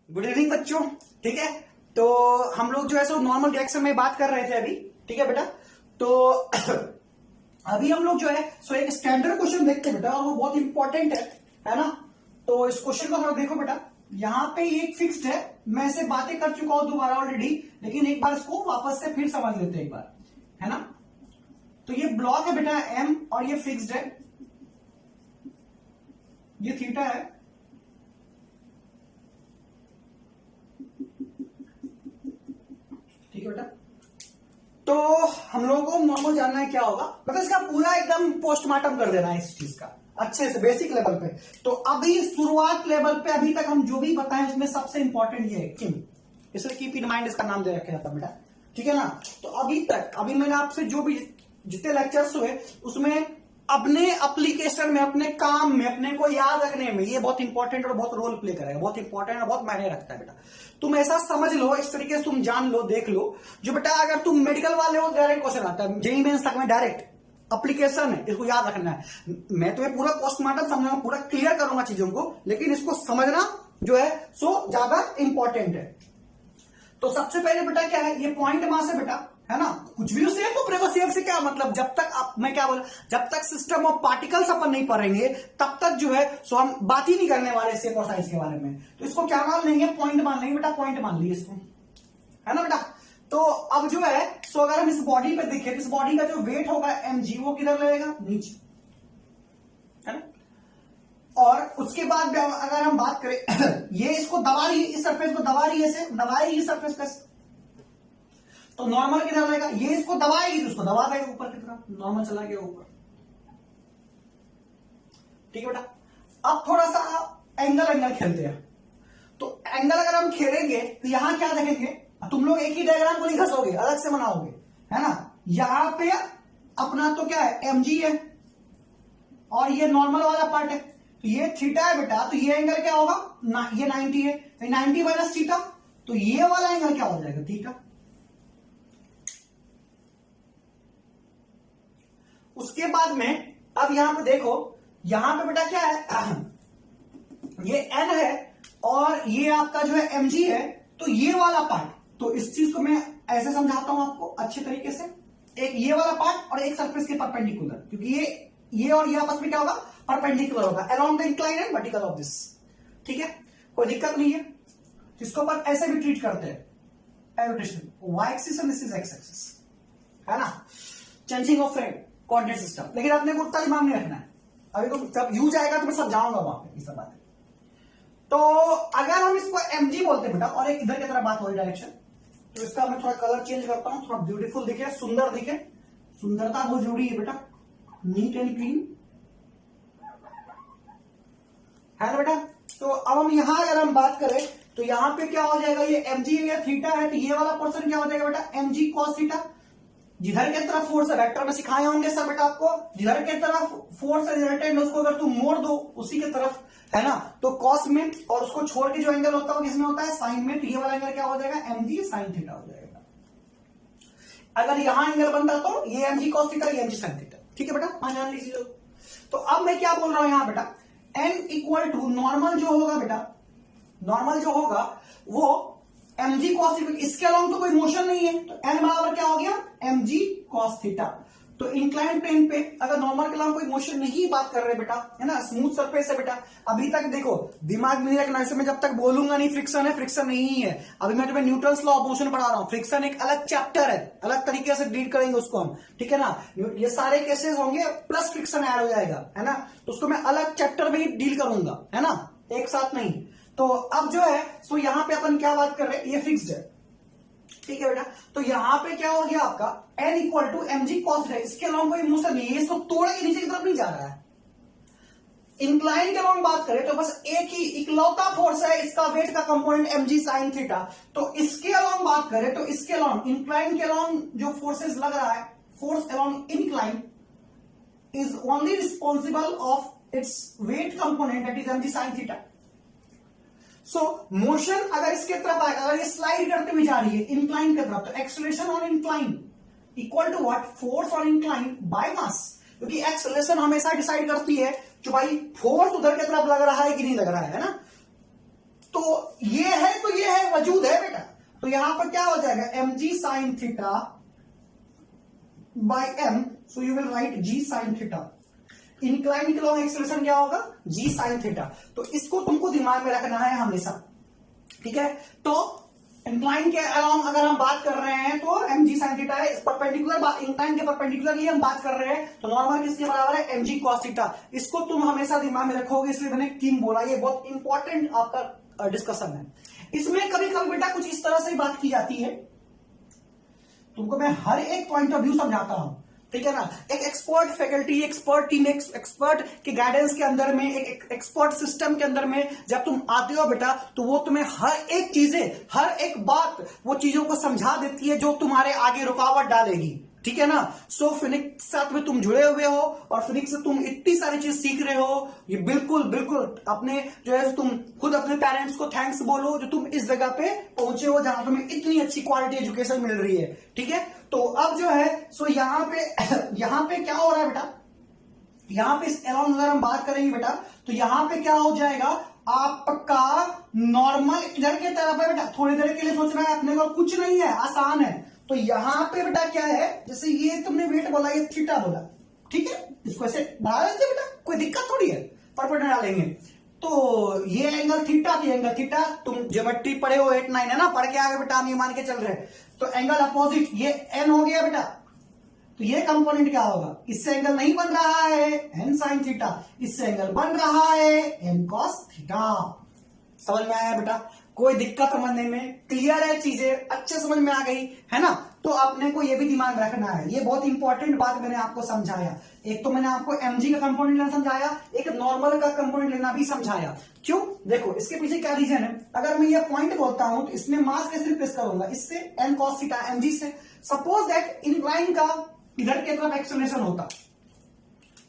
Good evening बच्चों। ठीक है, तो हम लोग जो है सो नॉर्मल डायरेक्शन में बात कर रहे थे अभी। ठीक है बेटा, तो अभी हम लोग जो है सो एक स्टैंडर्ड क्वेश्चन देखते हैं बेटा, और वो बहुत इंपॉर्टेंट है ना। तो इस क्वेश्चन को थोड़ा देखो बेटा, यहाँ पे एक फिक्स्ड है, मैं इसे बातें कर चुका हूं दोबारा ऑलरेडी, लेकिन एक बार इसको वापस से फिर समझ लेते हैं एक बार, है ना। तो ये ब्लॉक है बेटा एम, और ये फिक्स्ड है, ये थीटा है, ठीक है बेटा। तो हम लोगों को नॉर्मल जानना है क्या होगा, मतलब इसका पूरा एकदम पोस्टमार्टम कर देना है इस चीज का अच्छे से बेसिक लेवल पे। तो अभी शुरुआत लेवल पे अभी तक हम जो भी बताएं उसमें सबसे इंपॉर्टेंट ये है किम, इसलिए कीप इन माइंड इसका नाम दे रखा जाता बेटा, ठीक है ना। तो अभी तक अभी मैंने आपसे जो भी जितने लेक्चर्स हुए उसमें अपने एप्लीकेशन में, अपने काम में, अपने को याद रखने में ये बहुत इंपॉर्टेंट और बहुत रोल प्ले करेगा, बहुत इंपॉर्टेंट और बहुत मायने रखता है बेटा। तुम ऐसा समझ लो, इस तरीके से तुम जान लो, देख लो। जो बेटा अगर तुम मेडिकल वाले हो डायरेक्ट क्वेश्चन आता है, जेईई मेंस तक में डायरेक्ट एप्लीकेशन है, इसको याद रखना है। मैं तुम्हें पूरा पोस्टमार्टम समझाऊंगा, पूरा क्लियर करूंगा चीजों को, लेकिन इसको समझना जो है सो ज्यादा इंपॉर्टेंट है। तो सबसे पहले बेटा क्या है, ये पॉइंट मास है बेटा, है ना। कुछ भी सेफ तो प्रेको सेफ से क्या मतलब, जब तक मैं क्या बोला, जब तक सिस्टम ऑफ पार्टिकल्स अपन नहीं पढ़ेंगे तब तक जो है सो हम बात ही नहीं करने वाले सेफ और साइज के बारे में। तो इसको क्या मान लेंगे, पॉइंट मान लेंगे बेटा, पॉइंट मान लीजिए इसको, है ना बेटा। तो अब जो है सो अगर हम इस बॉडी पे देखें, इस बॉडी का जो वेट होगा mg, वो किधर लगेगा, नीचे, है ना। और उसके बाद अगर हम बात करें ये इसको दबा रही है, इस सरफेस को दबा रही है, ऐसे दबा रही है सरफेस का, तो नॉर्मल किधर रहेगा, ये इसको दबाएगी तो उसको दबा देगा ऊपर की तरफ, नॉर्मल चला गया ऊपर, ठीक है बेटा। अब थोड़ा सा एंगल खेलते हैं। तो एंगल अगर हम खेलेंगे तो यहां क्या देखेंगे, तुम लोग एक ही डायग्राम को नहीं घसोगे, अलग से बनाओगे, है ना। यहां पे अपना तो क्या है, mg है, और ये नॉर्मल वाला पार्ट है, तो ये थीटा है बेटा। तो ये एंगल क्या होगा ये 90 है, तो 90 माइनस थीटा, तो ये वाला एंगल क्या हो जाएगा, थीटा। उसके बाद में अब यहां पे देखो, यहां पे बेटा क्या है ये n है, और ये आपका जो है mg है, तो ये वाला पार्ट, तो इस चीज को मैं ऐसे समझाता हूं आपको अच्छे तरीके से। एक ये वाला पार्ट और एक सरफेस के परपेंडिकुलर, क्योंकि ये और ये आपस में क्या होगा, परपेंडिकुलर होगा along the incline and vertical of this, ठीक है, कोई दिक्कत नहीं है। इसको पर ऐसे भी ट्रीट करते हैं, rotation y axis and this is x axis, है ना, चेंजिंग ऑफ कोऑर्डिनेट सिस्टम। लेकिन अपने को उतना दिमाग नहीं रखना है, अभी तो जब यूज आएगा तो मैं सब जाऊंगा वहां पे ये सब बातें। तो अगर हम इसको mg बोलते हैं बेटा, और एक इधर की तरफ बात हो रही डायरेक्शन, तो इसका मैं थोड़ा कलर चेंज करता हूं, थोड़ा ब्यूटीफुल दिखे, सुंदर दिखे। सुंदरता बहुत जरूरी है बेटा, नीट एंड क्लीन, है ना बेटा। तो अब हम यहां अगर हम बात करें तो यहां पे क्या हो जाएगा, ये mg या थीटा है, तो ये वाला पोर्शन क्या हो जाएगा बेटा, mg cos थीटा। जिधर के तरफ फोर्स है, वेक्टर में सिखाए होंगे सब बेटा आपको, जिधर के तरफ फोर्स है रिजल्टेंट, उसको अगर तुम मोड़ दो उसी के तरफ, है ना, तो कॉस में, और उसको छोड़ के जो एंगल होता है वो किसमें होता है, साइन में। तो ये वाला एंगल क्या हो जाएगा, mg sin थीटा हो जाएगा। अगर यहां एंगल बनता तो ये mg cos थीटा, ये mg sin थीटा, ठीक है बेटा, जान लीजिए। तो अब मैं क्या बोल रहा हूं यहां बेटा, n इक्वल टू नॉर्मल जो होगा बेटा, नॉर्मल जो होगा वो mg cos थीटा, इसके अलावा तो कोई मोशन नहीं है, तो n बराबर क्या हो गया, mg cos थीटा। तो इंक्लाइन प्लेन पे अगर नॉर्मल के अलावा कोई मोशन नहीं बात कर रहे बेटा, है ना, स्मूथ सरफेस है बेटा। अभी तक देखो दिमाग में नहीं रखना, ऐसे मैं जब तक बोलूंगा नहीं फ्रिक्शन है, फ्रिक्शन नहीं है। अभी मैं तुम्हें न्यूटन्स लॉ ऑफ मोशन पढ़ा रहा हूं, फ्रिक्शन एक अलग चैप्टर है, अलग तरीके से डील करेंगे उसको हम, ठीक है ना। ये सारे केसेस होंगे प्लस फ्रिक्शन ऐड हो जाएगा, है ना, तो उसको मैं अलग चैप्टर में ही डील करूंगा, है ना, एक साथ नहीं। तो अब जो है सो यहां पे अपन क्या बात कर रहे हैं, ये फिक्स्ड है, ठीक है बेटा। तो यहां पे क्या हो गया आपका n equal to mg cos theta, इसके अलावा कोई मोशन नहीं है, इसको तोड़ के नीचे की तरफ नहीं जा रहा है। इंक्लाइन के अलावा बात करें तो बस एक ही इकलौता फोर्स है, इसका वेट का कंपोनेंट mg sin थीटा। तो इसके अलावा बात करें तो इसके अलावा इंक्लाइन के अलावा जो फोर्सेस लग रहा है, force along incline is only responsible of its weight component that is mg sin theta. So motion अगर इसके तरफ आएगा, अगर ये स्लाइड करते हुए जा रही है इंक्लाइन की तरफ, तो acceleration on incline equal to what, force on incline by mass, क्योंकि एक्सेलरेशन हमेशा डिसाइड करती है कि भाई फोर्स उधर की तरफ लग रहा है कि नहीं लग रहा है ना। तो ये है तो मौजूद है बेटा, तो यहां पर क्या हो जाएगा mg sin theta by m, so you will write g sin theta. Incline के लॉन्ग एक्सेलरेशन क्या होगा g sin थीटा। तो इसको तुमको दिमाग में रखना है हमेशा, ठीक है। तो इंक्लाइन के अलोंग अगर हम बात कर रहे हैं तो mg sin थीटा है, परपेंडिकुलर इंक्लाइन के परपेंडिकुलरली हम बात कर रहे हैं तो नॉर्मल किसके बराबर है mg cos थीटा। इसको तुम हमेशा दिमाग में रखोगे, इसलिए मैंने किम बोला, ये बहुत इंपॉर्टेंट आपका डिस्कशन है। इसमें कभी कभी बेटा कुछ इस तरह से बात की जाती है, तुमको मैं हर एक पॉइंट ऑफ व्यू समझाता हूं, ठीक है ना। एक expert faculty, expert team, expert के गाइडेंस के अंदर में, एक एक्सपर्ट सिस्टम के अंदर में जब तुम आते हो बेटा, तो वो तुम्हें हर एक चीजें, हर एक बात वो चीजों को समझा देती है जो तुम्हारे आगे रुकावट डालेगी, ठीक है ना। सो फिनिक्स के साथ में तुम जुड़े हुए हो और फिनिक्स से तुम इतनी सारी चीज सीख रहे हो, ये बिल्कुल बिल्कुल अपने जो है तुम खुद अपने पेरेंट्स को थैंक्स बोलो जो तुम इस जगह पे पहुंचे हो जहां तुम्हें इतनी अच्छी क्वालिटी एजुकेशन मिल रही है, ठीक है। तो अब जो है सो यहाँ पे क्या हो रहा है बेटा, यहां पे इस अलोंग अगर हम बात करेंगे बेटा, तो यहां पे क्या हो जाएगा आपका नॉर्मल इधर की तरफ है बेटा। थोड़ी देर के लिए सोचना है अपने को, कुछ नहीं है, आसान है। तो यहां पे बेटा क्या है, जैसे ये तुमने वेट बोला, ये थीटा बोला, ठीक है, इसको ऐसे बढ़ा देते बेटा, कोई दिक्कत थोड़ी है, परपेंडिकुलर डालेंगे। तो ये एंगल थीटा, ये एंगल थीटा, तुम ज्योमेट्री पढ़े हो 8-9 है ना, पढ़ के आगे बेटा, हम ये मान के चल रहे हैं। तो एंगल अपोजिट ये एन हो गया बेटा, तो ये कंपोनेंट क्या होगा, इससे एंगल नहीं बन रहा है एन साइन थीटा, इससे एंगल बन रहा है एन कॉस थीटा। समझ में आया बेटा, कोई दिक्कत समझने में, क्लियर है, चीजें अच्छे समझ में आ गई है ना। तो आपने को ये भी दिमाग में रखना है, ये बहुत इंपॉर्टेंट बात मैंने आपको समझाया। एक तो मैंने आपको mg का कंपोनेंट लेना समझाया, एक नॉर्मल का कंपोनेंट लेना भी समझाया। क्यों, देखो इसके पीछे क्या रीजन है। अगर मैं ये पॉइंट बोलता हूं तो इसमें मास कैसे रिप्लेस करूंगा, इससे n cos थीटा mg से। सपोज दैट इंक्लाइन का इधर की तरफ एक्सेलरेशन होता,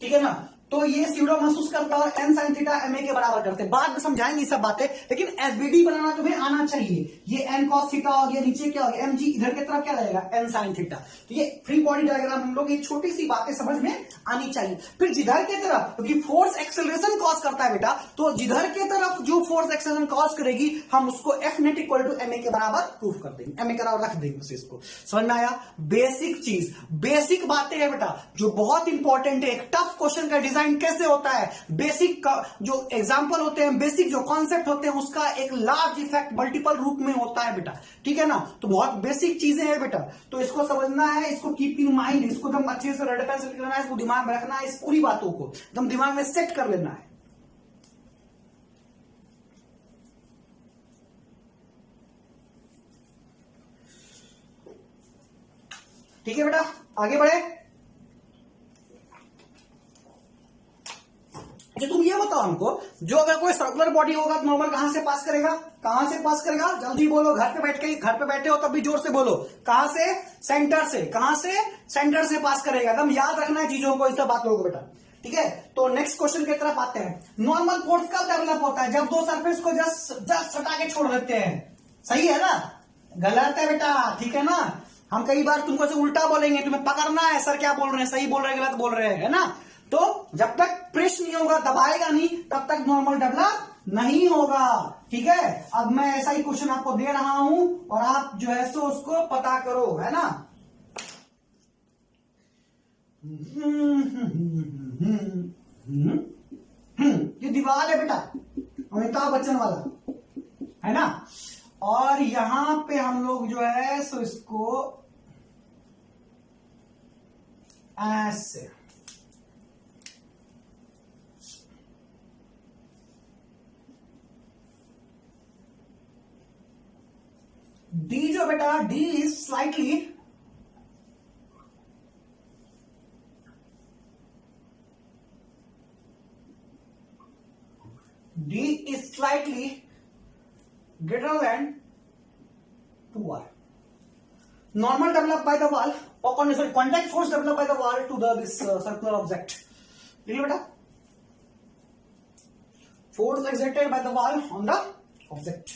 ठीक है ना, तो ये स्यूडो महसूस करता और N sine theta M A के बराबर करते। बाद में समझाएंगे सब बातें, लेकिन एसबीडी बनाना तुम्हें आना चाहिए। ये एन कॉस थीटा हो गया, नीचे क्या हो गया एमजी, इधर की तरफ क्या रहेगा एन साइन थीटा। तो ये फ्री बॉडी डायग्राम हम लोग, ये छोटी सी बातें समझ में आनी चाहिए। फिर जिधर की तरफ, क्योंकि फोर्स एक्सेलरेशन कॉज करता है बेटा, तो जिधर की तरफ जो फोर्स एक्सेलरेशन कॉज करेगी, हम उसको F net equal to M A के बराबर प्रूफ कर देंगे, एम ए के बराबर रख देंगे उसे। इसको समझ में आया, बेसिक चीज, बेसिक बातें है बेटा, जो बहुत इंपॉर्टेंट है। एक टफ क्वेश्चन का डिजाइन कैसे होता है, बेसिक जो एग्जांपल होते हैं, बेसिक जो कॉन्सेप्ट होते हैं, उसका एक लार्ज इफेक्ट मल्टीपल रूप में होता है बेटा, ठीक है ना। तो बहुत बेसिक चीजें हैं बेटा, तो इसको समझना है, इसको कीप इन माइंड, इसको एकदम अच्छे से रेड पेंसिल करना है, इसको दिमाग में रखना है, इस पूरी बातों को एकदम दिमाग में सेट कर लेना है। ठीक है बेटा, आगे बढ़े। तुम ये बताओ हमको, जो अगर कोई सर्कुलर बॉडी होगा तो नॉर्मल कहां से पास करेगा, कहां से पास करेगा, जल्दी बोलो, घर पे बैठ के, घर पे बैठे हो तब भी जोर से बोलो, कहां से, सेंटर से, कहां से, सेंटर से पास करेगा। एकदम याद रखना है चीजों को, इस सब बात लोगों बेटा, ठीक है। तो नेक्स्ट क्वेश्चन की तरफ आते हैं। नॉर्मल फोर्स कब डेवलप होता है, जब दो सरफेस को जस्ट सटा के छोड़ देते हैं, सही है ना, गलत है बेटा, ठीक है ना। हम कई बार तुमको से उल्टा बोलेंगे, तुम्हें पकड़ना है, सर क्या बोल रहे हैं, सही बोल रहे हैं गलत बोल रहे हैं, है ना। तो जब तक प्रेस नहीं होगा, दबाएगा नहीं, तब तक नॉर्मल डेवलप नहीं होगा, ठीक है। अब मैं ऐसा ही क्वेश्चन आपको दे रहा हूं और आप जो है सो उसको पता करो, है ना। ये दीवार है बेटा, अमिताभ बच्चन वाला, है ना। और यहां पे हम लोग जो है सो इसको ऐसे डी, जो बेटा D is slightly greater than 2r. Normal developed by the wall, or contact force developed by the wall to this circular object. ठीक है बेटा, force exerted by the wall on the object.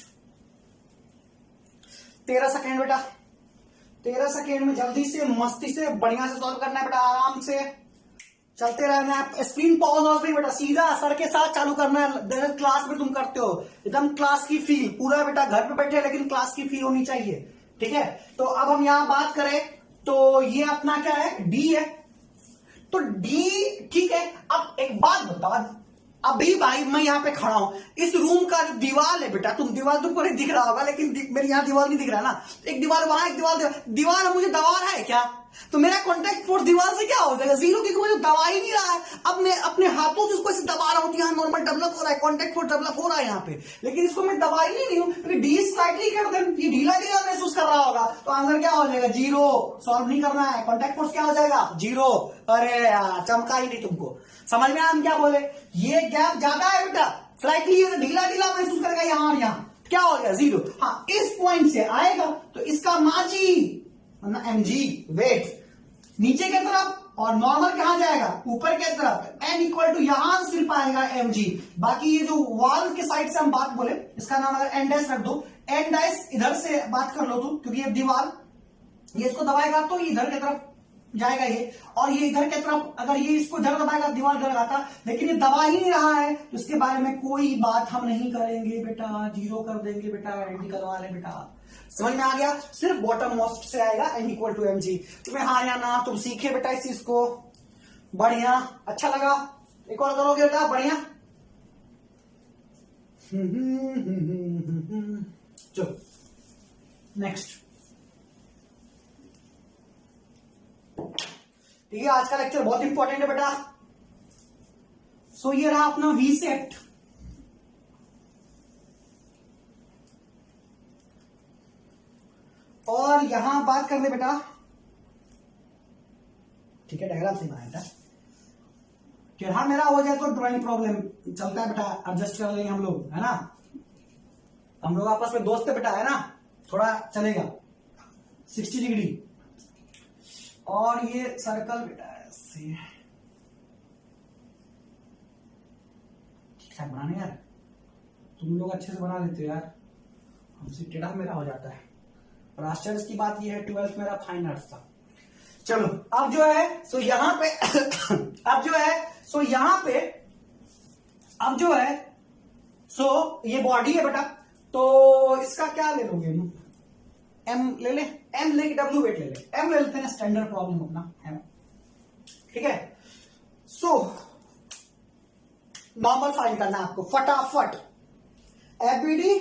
13 second बेटा, 13 second में जल्दी से मस्ती से बढ़िया से सॉल्व करना है बेटा, आराम से। चलते रहना है, स्क्रीन पॉज ऑफ नहीं बेटा, सीधा सर के साथ चालू करना है। जैसे क्लास में तुम करते हो, एकदम क्लास की फील, पूरा बेटा घर पे बैठे लेकिन क्लास की फील होनी चाहिए, ठीक है। तो अब हम यहां बात करें तो ये अपना क्या है, डी है, तो डी ठीक है। अब एक बात बता, अभी भाई मैं यहाँ पे खड़ा हूं, इस रूम का जो दीवार है बेटा, दीवार तुमको नहीं दिख रहा होगा लेकिन मेरे यहाँ दीवार नहीं दिख रहा ना, एक दीवार वहां, एक दीवार मुझे दबा रहा है क्या, तो मेरा कॉन्टेक्ट फोर्स दीवार से क्या हो जाएगा, जीरो, क्योंकि मुझे दबा ही नहीं रहा है। अब मैं अपने हाथों से उसको ऐसे दबा रहा हूं, यहाँ नॉर्मल डेवलप हो रहा है, कॉन्टेक्ट फोर्स डेवलप हो रहा है यहाँ पे, लेकिन इसको मैं दबा ही नहीं हूं, क्योंकि डी स्लाइटली कर दे, ये ढीला ढीला महसूस कर रहा होगा, तो आंसर क्या हो जाएगा, जीरो। सॉल्व नहीं करना है, कॉन्टेक्ट फोर्स क्या हो जाएगा, जीरो। अरे यार चमका ही नहीं तुमको, समझ में हम क्या बोले, ये गैप ज्यादा है बेटा, स्लाइटली ढीला ढीला महसूस करेगा यहाँ और यहाँ, क्या हो गया, जीरो। हाँ, इस पॉइंट से आएगा तो इसका माजी mg वेट नीचे की तरफ और नॉर्मल कहां जाएगा, ऊपर की तरफ, n इक्वल टू यहां सिर्फ आएगा mg। बाकी ये जो वॉल के साइड से हम बात बोले, इसका नाम अगर n डैश रख दो, n डैश इधर से बात कर लो तुम, क्योंकि ये दीवार, ये इसको दबाएगा तो इधर की तरफ जाएगा ये, और ये इधर की तरफ, अगर ये इसको इधर दबाएगा दीवार इधर आता, लेकिन ये दबा ही नहीं रहा है, तो इसके बारे में कोई बात हम नहीं करेंगे बेटा, जीरो कर देंगे बेटा, एंटी करवा ले बेटा। समझ में आ गया, सिर्फ बॉटम मोस्ट से आएगा n इक्वल टू mg। तुम्हें हाँ या ना, तुम सीखे बेटा इस चीज को, बढ़िया, अच्छा लगा, एक और करोगे बेटा, बढ़िया। चलो नेक्स्ट, ठीक है, आज का लेक्चर बहुत इंपॉर्टेंट है बेटा। सो ये रहा अपना वी सेट, और यहां बात कर ले बेटा, ठीक है, डायग्राम से बनाया था, टेढ़ा मेरा हो जाए तो ड्राइंग प्रॉब्लम चलता है बेटा, एडजस्ट कर लेंगे हम लोग, है ना, हम लोग आपस में दोस्त है बेटा, है ना, थोड़ा चलेगा 60 डिग्री। और ये सर्कल बेटा ऐसे ठीक ठाक बनाने यार, तुम लोग अच्छे से बना लेते हो यार, हमसे टेढ़ा मेरा हो जाता है। और आश्चर्य की बात ये है 12th मेरा फाइन आर्ट्स था। चलो अब जो है सो यहां पे अब जो है सो यहां पे अब जो है सो ये बॉडी है बेटा, तो इसका क्या ले लोगे, एम ले ले, एम लेके डब्ल्यू वेट ले ले, एम ले लेते हैं, स्टैंडर्ड प्रॉब्लम अपना एम, ठीक है। सो नॉर्मल फाइंड करना है आपको फटाफट, FBD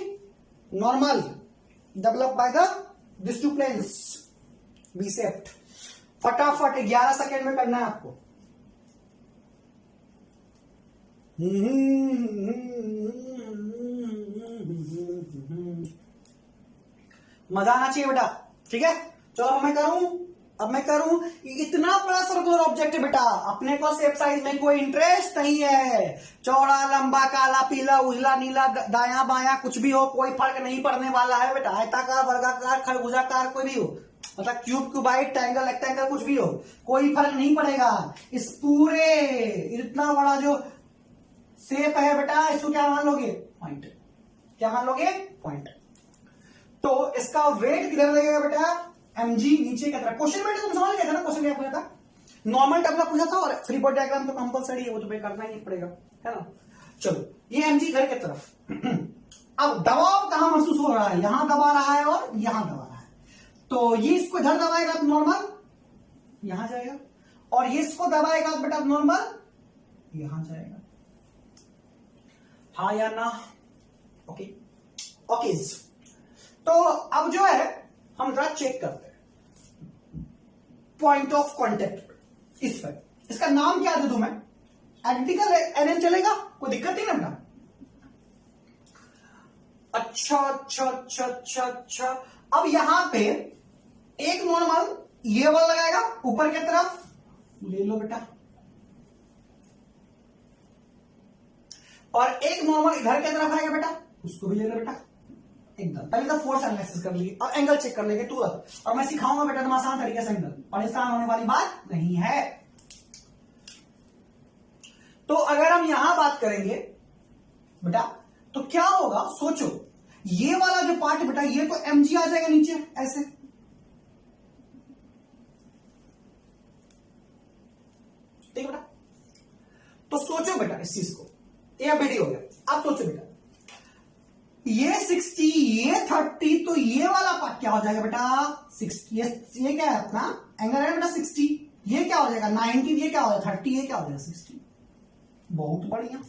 normal develop by the this two planes bisect, फटाफट 11 सेकेंड में करना है आपको। मजा आना चाहिए बेटा, ठीक है। चलो अब मैं करूं इतना बड़ा सर्कुलर ऑब्जेक्ट है बेटा, अपने को शेप साइज में कोई इंटरेस्ट नहीं है, चौड़ा लंबा काला पीला उजला नीला दाया बाया कुछ भी हो, कोई फर्क नहीं पड़ने वाला है बेटा, आयताकार वर्गाकार खरबूजाकार कोई भी हो, मतलब क्यूब क्यूबाइड ट्रायंगल रेक्टेंगल कुछ भी हो, कोई फर्क नहीं पड़ेगा। इस पूरे इतना बड़ा जो शेप है बेटा, इसको क्या मान लोगे, पॉइंट, क्या मान लोगे, पॉइंट। तो इसका वेट किधर लगेगा बेटा, mg नीचे की तरफ। क्वेश्चन में तुम समझ गए थे ना, क्वेश्चन क्या पूछा था, नॉर्मल डेवलप पूछा था, और फ्री बॉडी डायग्राम तो कंपलसरी है, वो तो करना ही पड़ेगा, है ना। चलो ये mg घर की तरफ अब दबाव कहां महसूस हो रहा है, यहां दबा रहा है और यहां दबा रहा है, तो ये इसको इधर दबाएगा तो नॉर्मल यहां जाएगा, और ये इसको दबाएगा बेटा नॉर्मल यहां जाएगा, हाँ या ना, ओके ओके। तो अब जो है हम जरा चेक करते हैं पॉइंट ऑफ कांटेक्ट इस पर, इसका नाम क्या दे दूं मैं, आइडेंटिकल एनएन चलेगा, कोई दिक्कत नहीं ना। अच्छा अच्छा अच्छा अच्छा अच्छा, अब यहां पे एक नॉर्मल ये वाला लगाएगा ऊपर की तरफ, ले लो बेटा, और एक नॉर्मल इधर की तरफ आएगा बेटा, उसको भी ले लो बेटा, एकदम पहले तो फोर्स एनालिसिस कर लीजिए और एंगल चेक कर लेंगे तुरंत, और मैं सिखाऊंगा बेटा तुम आसान तरीके से एंगल, परेशान होने वाली बात नहीं है। तो अगर हम यहां बात करेंगे बेटा तो क्या होगा, सोचो, ये वाला जो पार्ट बेटा ये तो mg आ जाएगा नीचे ऐसे, ठीक है बेटा, इस चीज को, ये BD हो गया। अब सोचो बेटा, ये 60, ये 30, तो ये वाला पार्ट क्या हो जाएगा बेटा 60, ये क्या है अपना एंगल है बेटा 60, ये क्या हो जाएगा 90, ये क्या हो जाएगा 30, ये क्या हो जाएगा 60। बहुत बढ़िया।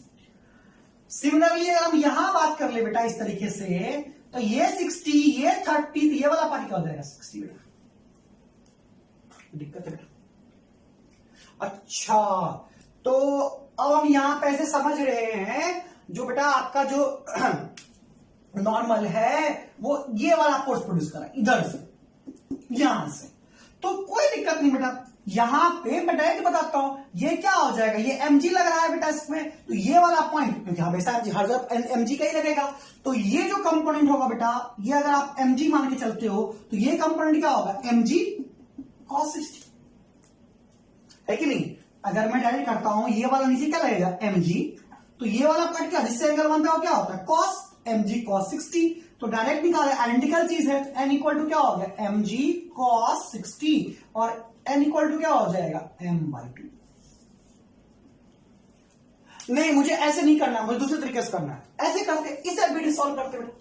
सिमिलरली अगर हम यहां बात कर ले बेटा इस तरीके से, तो ये 60, ये 30, तो ये वाला पार्ट क्या हो जाएगा 60 बेटा। दिक्कत है बेटा। अच्छा, तो अब हम यहां पे ऐसे समझ रहे हैं, जो बेटा आपका जो नॉर्मल है वो ये वाला फोर्स प्रोड्यूस करा इधर से, यहां से, तो कोई दिक्कत नहीं बेटा। यहां पे मैं डायरेक्ट बताता हूं, ये क्या हो जाएगा, ये mg लग रहा है बेटा इसमें, तो ये वाला पॉइंट, क्योंकि हमेशा हर जगह mg का ही लगेगा, तो ये जो कंपोनेंट होगा बेटा, ये अगर आप mg मान के चलते हो, तो ये कंपोनेंट क्या होगा mg cos 60, है कि नहीं। अगर मैं डायरेक्ट करता हूं, ये वाला नीचे क्या लगेगा mg, तो ये वाला पार्ट क्या जिससे एंगल बनता है क्या होता है cos, mg cos 60, तो डायरेक्ट निकाले, आइडेंटिकल चीज है, n इक्वल टू क्या हो गया mg cos 60, और n इक्वल टू क्या हो जाएगा m/2। नहीं, मुझे ऐसे नहीं करना, मुझे दूसरे तरीके से करना है, ऐसे करके इसे BD सॉल्व करते बेटा।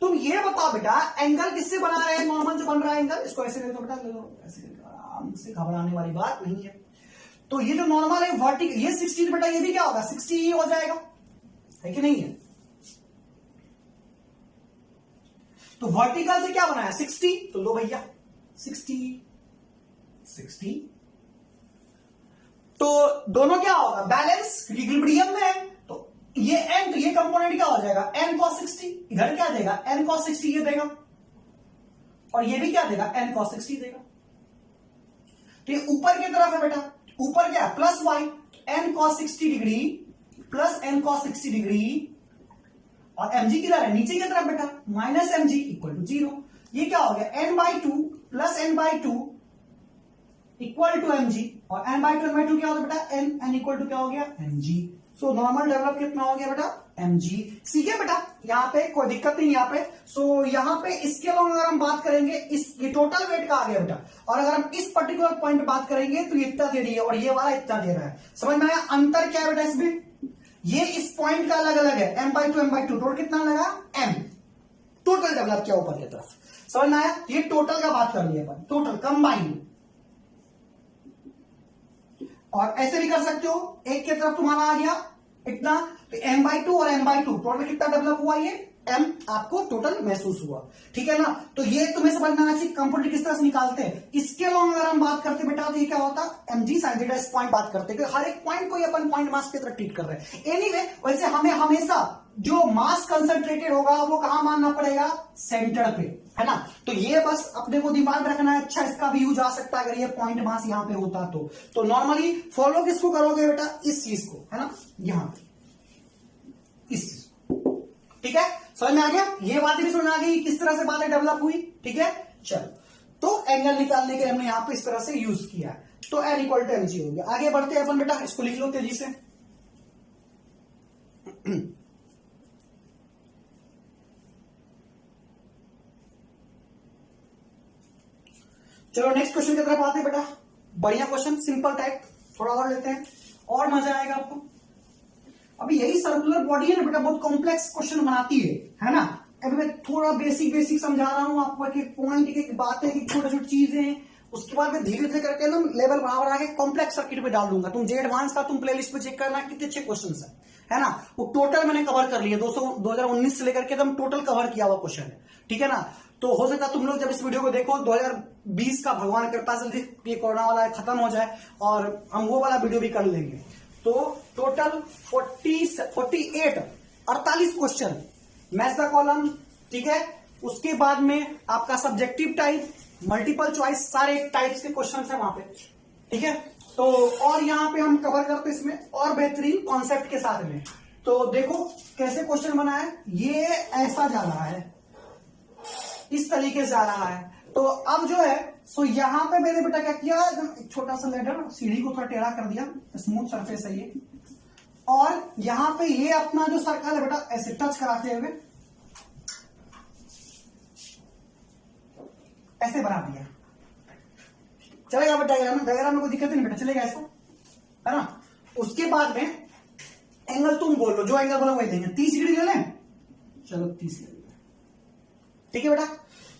तुम ये बताओ बेटा, एंगल किससे बना रहे हैं, नॉर्मल जो बन रहा है एंगल, इसको ऐसे ले लो बेटा, ले लो ऐसे, आराम से, घबराने वाली बात नहीं है। तो ये जो नॉर्मल है वर्टिकल, ये 60 बेटा, ये भी क्या होगा 60 ही हो जाएगा, है कि नहीं है। तो वर्टिकल से क्या बनाया 60, तो लो भैया 60, तो दोनों क्या होगा बैलेंस, इक्विलिब्रियम में है, तो ये n, तो ये कंपोनेंट क्या हो जाएगा n cos 60, इधर क्या देगा n cos 60 ये देगा, और ये भी क्या देगा n cos 60 देगा। तो ये ऊपर की तरफ है बेटा, ऊपर क्या plus y, n cos 60 degree plus n cos 60 degree, और mg किधर है नीचे की तरफ बेटा, माइनस mg इक्वल टू 0। ये क्या हो गया n/2 plus n/2 equal to mg, और n/2 क्या होता है बेटा n इक्वल टू क्या हो गया mg। सो नॉर्मल डेवलप कितना हो गया बेटा mg। ठीक है बेटा, यहाँ पे कोई दिक्कत नहीं यहाँ पे। सो यहाँ पे इसके अलावा अगर हम बात करेंगे, ये टोटल वेट का आ गया बेटा, और अगर हम इस पर्टिकुलर पॉइंट बात करेंगे तो ये इतना दे रही है और ये वाला इतना दे रहा है। समझ में आया अंतर क्या है बेटा इसमें, ये इस पॉइंट का अलग अलग है, m/2 टोटल कितना लगा m, टोटल डेवलप किया ऊपर की तरफ। समझ में आया, ये टोटल का बात कर लिया अपन, टोटल कंबाइंड। और ऐसे भी कर सकते हो, एक की तरफ तुम्हारा आ गया इतना, तो m/2 और m/2 टोटल कितना डेवलप हुआ, ये m आपको टोटल महसूस हुआ, ठीक है ना। तो ये तुम्हें समझ में आना चाहिए कंपोनेंट किस तरह से निकालते हैं। इसके अलावा अगर हम बात करते बेटा, तो ये क्या होता mg sin थीटा, इस पॉइंट बात करते हैं, हर एक पॉइंट को अपन पॉइंट मास की तरह ट्रीट कर रहे हैं। एनीवे, वैसे हमें हमेशा जो मास कंसंट्रेटेड होगा वो कहां मानना पड़ेगा, सेंटर पे, है ना। तो ये बस अपने को दिमाग रखना है। अच्छा, इसका भी यूज आ सकता है अगर ये पॉइंट मास यहां पे होता तो नॉर्मली फॉलो किसको करोगे बेटा, इस चीज को, है ना, यहां पे इस चीज को, ठीक है। समझ में आ गया, ये बातें भी समझ में आ गई किस तरह से बातें डेवलप हुई, ठीक है। चलो, तो एंगल निकालने के हमने यहां पे इस तरह से यूज किया, तो n इक्वल टू mg हो गया। आगे बढ़ते हैं अपन बेटा, इसको लिख लो तेजी से। चलो नेक्स्ट क्वेश्चन की तरफ आते हैं बेटा, बढ़िया क्वेश्चन, सिंपल टाइप, थोड़ा और लेते हैं और मजा आएगा आपको। अभी यही सर्कुलर बॉडी है ना बेटा, बहुत कॉम्प्लेक्स क्वेश्चन बनाती है ना। अभी मैं थोड़ा बेसिक समझा रहा हूं आपको, एक पॉइंट की बातें, छोटी छोटी चीजें, उसके बाद में धीरे धीरे करके ना लेवल बराबर आके कॉम्प्लेक्स सर्किट पे डाल दूंगा। तुम जे एडवांस का तुम प्लेलिस्ट पे चेक करना, कितने अच्छे क्वेश्चन है ना। वो टोटल मैंने कवर कर लिया, 2019 से लेकर के एकदम टोटल कवर किया हुआ क्वेश्चन है, ठीक है ना। तो हो सकता है तुम लोग जब इस वीडियो को देखो 2020 का, भगवान कृपा से ये कोरोना वाला खत्म हो जाए और हम वो वाला वीडियो भी कर लेंगे। तो total 48 question, match the column, ठीक है। उसके बाद में आपका सब्जेक्टिव टाइप, मल्टीपल चॉइस, सारे टाइप्स के क्वेश्चन है वहां पे, ठीक है। तो और यहां पे हम कवर करते हैं इसमें और बेहतरीन कॉन्सेप्ट के साथ में। तो देखो कैसे क्वेश्चन बना है, ये ऐसा जा रहा है, इस तरीके से आ रहा है। तो अब जो है सो यहां पे मैंने बेटा क्या किया, एक छोटा सा लेडर, सीढ़ी को थोड़ा टेढ़ा कर दिया, स्मूथ सरफेस है ये, और यहां पे ये अपना जो सर्कल है बेटा ऐसे टच कराते हुए ऐसे बना दिया, चलेगा बेटा डायग्राम में कोई दिक्कत नहीं बेटा, चलेगा ऐसा, है ना। उसके बाद में एंगल तुम बोल लो, जो एंगल बोलो वही देंगे। 30 डिग्री ले लें, चलो 30 ले लें, ठीक है बेटा।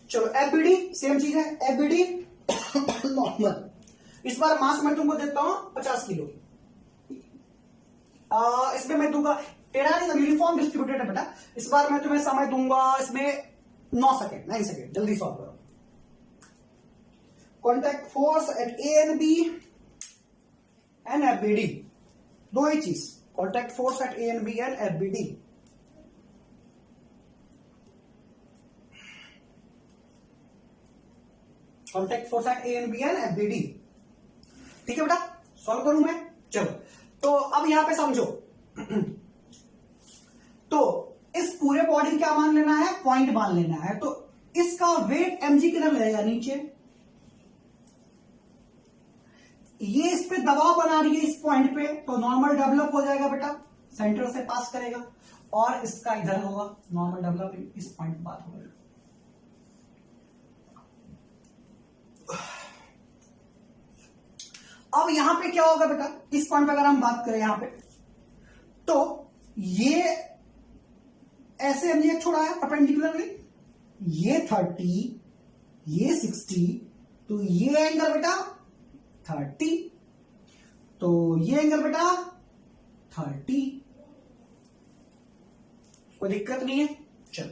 चलो एफबीडी सेम चीज है, एफबीडी नॉर्मल। इस बार मास मैं तुमको देता हूं 50 किलो। इसमें मैं दूंगा, टेढ़ा नहीं, यूनिफॉर्म डिस्ट्रीब्यूटेड है बेटा। इस बार मैं तुम्हें समय दूंगा इसमें 9 सेकेंड, 9 सेकेंड, जल्दी सॉल्व करो। Contact force at A and B and FBD, दो ही चीज, contact force at A and B and FBD. Contact force at A and B and FBD, ठीक है बेटा। सॉल्व करूं मैं, चलो। तो अब यहां पे समझो, तो इस पूरे बॉडी क्या मान लेना है, पॉइंट मान लेना है। तो इसका वेट mg किधर लगेगा, नीचे। ये इस पे दबाव बना रही है इस पॉइंट पे, तो नॉर्मल डेवलप हो जाएगा बेटा, सेंटर से पास करेगा, और इसका इधर होगा नॉर्मल डेवलप, इस पॉइंट पे बात होगा। अब यहां पे क्या होगा बेटा, इस पॉइंट पे अगर हम बात करें यहां पे, तो ये ऐसे हमने एक छोड़ा है परपेंडिकुलरली, ये 30, ये 60, तो ये एंगल बेटा 30, तो ये एंगल बेटा 30, कोई दिक्कत नहीं है। चलो,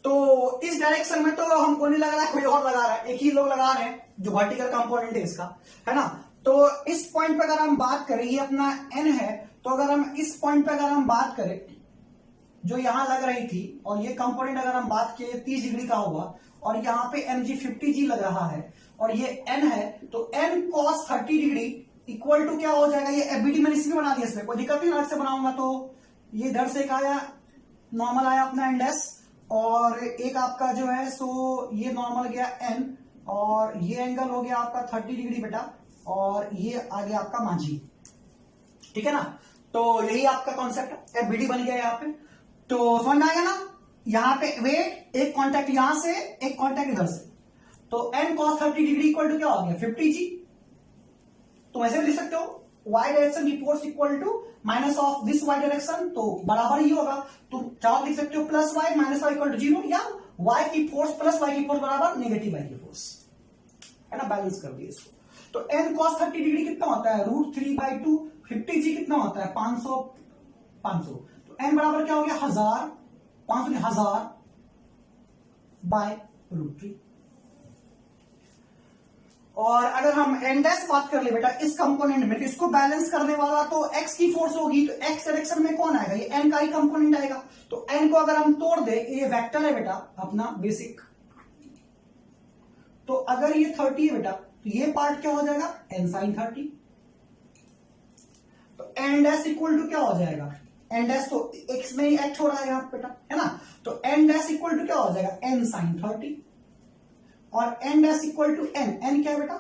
तो इस डायरेक्शन में तो हमको नहीं लग रहा है कोई और लगा रहा है, एक ही लोग लगा रहे हैं जो वर्टिकल कंपोनेंट है इसका, है ना। तो इस पॉइंट पे अगर हम बात करें, ये अपना n है, तो अगर हम इस पॉइंट पे अगर हम बात करें जो यहां लग रही थी, और ये कंपोनेंट अगर हम बात किए 30 डिग्री का होगा, और यहां पे mg 50g लग रहा है, और ये n है, तो n cos 30 degree equal to क्या हो जाएगा, ये एफबीडी मैंने इसमें बना दिया, इसमें कोई दिक्कत नहीं, अलग से बनाऊंगा। तो ये इधर से एक आया, नॉर्मल आया अपना एंड एस, और एक आपका जो है सो ये नॉर्मल गया n, और ये एंगल हो गया आपका 30 डिग्री बेटा, और ये आ गया आपका माझी, ठीक है ना। तो यही आपका कॉन्सेप्ट एफबीडी बन गया यहाँ पे। तो समझ में आएगा ना, यहां पे वेट, एक कॉन्टैक्ट यहां से, एक कॉन्टैक्ट इधर से, तो n cos 30 degree equal to क्या हो गया 50g। तुम ऐसे भी लिख सकते हो, y डायरेक्शन की force equal to minus of this y direction, तो बराबर ही होगा। तुम चाहो लिख सकते हो प्लस y माइनस y इक्वल टू 0, या y की फोर्स प्लस y की फोर्स बराबर नेगेटिव y की फोर्स, है ना, बैलेंस कर दिए इसको। तो n cos 30 डिग्री कितना होता है, √3/2, 50g कितना होता है 500, तो n बराबर क्या हो गया 1000, 500 बाय √3। और अगर हम n डैश बात कर ले बेटा इस कंपोनेंट में, तो इसको बैलेंस करने वाला तो x की फोर्स होगी, तो x डायरेक्शन में कौन आएगा, ये n का ही कंपोनेंट आएगा। तो n को अगर हम तोड़ दे, ये वेक्टर है बेटा अपना बेसिक, तो अगर ये 30 है बेटा, तो ये पार्ट क्या हो जाएगा n sin 30, तो n डैश इक्वल टू क्या हो जाएगा, n डैश तो x में ही x हो रहा है यहाँ बेटा, है ना, तो n डैश इक्वल टू क्या हो जाएगा n sin 30, और n dash equal to n क्या है बेटा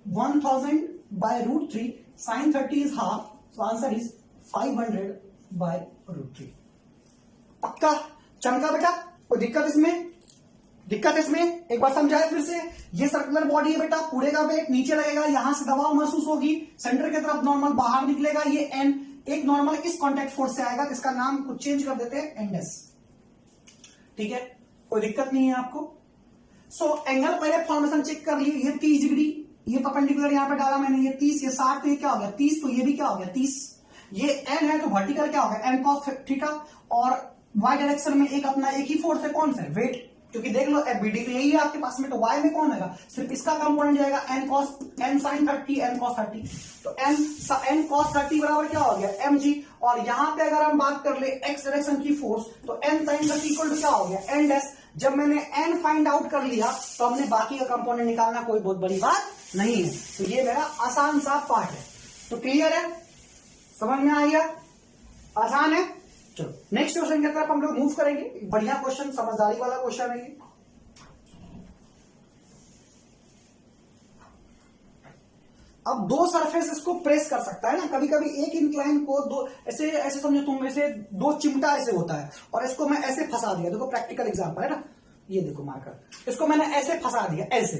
1000 by √3, sin 30 is half, so answer is 500 by √3। पक्का चमका बेटा, कोई दिक्कत इसमें, दिक्कत इसमें एक बार समझाए फिर से। ये सर्कुलर बॉडी है बेटा, पूरे का वेट नीचे लगेगा, यहां से दबाव महसूस होगी, सेंटर की तरफ नॉर्मल बाहर निकलेगा, ये n एक नॉर्मल इस कॉन्टैक्ट फोर्स से आएगा, इसका नाम कुछ चेंज कर देते हैं एन एस, ठीक है, कोई दिक्कत नहीं है आपको। सो एंगल पहले फॉर्मेशन चेक कर लिए, ये 30 डिग्री, ये परपेंडिकुलर यहां पे डाला मैंने, ये 30, ये 60, तो ये क्या हो गया 30, तो ये भी क्या हो गया 30, ये n है तो वर्टिकल क्या हो गया n cos थीटा, और y डायरेक्शन में एक अपना एक ही फोर्स है, कौन सा वेट, क्योंकि देख लो एफबीडी तो यही है आपके पास में, तो y में कौन आएगा, सिर्फ इसका कंपोनेंट जाएगा n sin 30, n cos 30, तो n cos 30 बराबर क्या हो गया mg, और यहां पे अगर हम बात कर ले x डायरेक्शन की फोर्स, तो n sin 30 इक्वल टू क्या हो गया n डैश। जब मैंने n फाइंड आउट कर लिया, तो हमने बाकी का कंपोनेंट निकालना कोई बहुत बड़ी बात नहीं है, तो ये मेरा आसान सा पार्ट है। तो क्लियर है, समझ में आ गया, आसान है। चलो नेक्स्ट क्वेश्चन की तरफ हम लोग मूव करेंगे, बढ़िया क्वेश्चन, समझदारी वाला क्वेश्चन है ये। अब दो सरफेस इसको प्रेस कर सकता है ना, कभी कभी एक इंक्लाइन को दो ऐसे ऐसे समझो तुम, ऐसे दो चिमटा ऐसे होता है, और इसको मैं ऐसे फंसा दिया, देखो प्रैक्टिकल एग्जांपल है ना, ये देखो मार्कर, इसको मैंने ऐसे फंसा दिया ऐसे,